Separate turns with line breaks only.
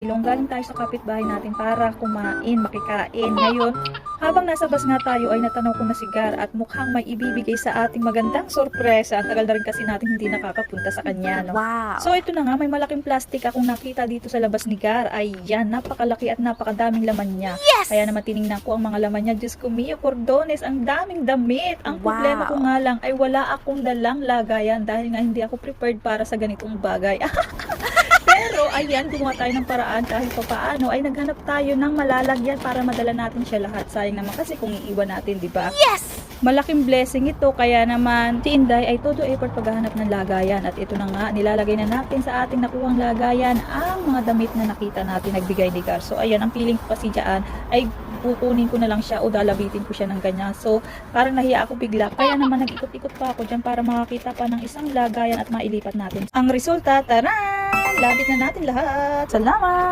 Galing tayo sa kapitbahay natin para kumain, makikain. Ngayon, habang nasa bus nga tayo ay natanaw ko na si Gar at mukhang may ibibigay sa ating magandang sorpresa. Ang tagal na rin kasi natin hindi nakakapunta sa kanya, no?
Wow!
So ito na nga, may malaking plastic akong nakita dito sa labas ni Gar. Ayan, napakalaki at napakadaming laman niya.
Yes!
Kaya naman tinignan ko ang mga laman niya. Diyos ko, Mio Cordones, ang daming damit. Ang problema ko
Wow.
nga lang ay wala akong dalang lagayan dahil nga hindi ako prepared para sa ganitong bagay. Pero ayan, gumawa tayo ng paraan kahit pa paano ay naghanap tayo ng malalagyan para madala natin siya lahat. Sayang naman kasi kung iiwan natin, di ba?
Yes!
Malaking blessing ito, kaya naman si Inday ay todo effort paghahanap ng lagayan. At ito na nga, nilalagay na natin sa ating nakuhang lagayan ang mga damit na nakita natin nagbigay ni Gar. So ayan, ang feeling ko kasi dyan ay kukunin ko na lang siya o dalabitin ko siya ng ganyan. So parang nahiya ako bigla, kaya naman nag-ikot-ikot pa ako dyan para makakita pa ng isang lagayan at mailipat natin. Ang resulta, taran! Labit na natin lahat! Salamat!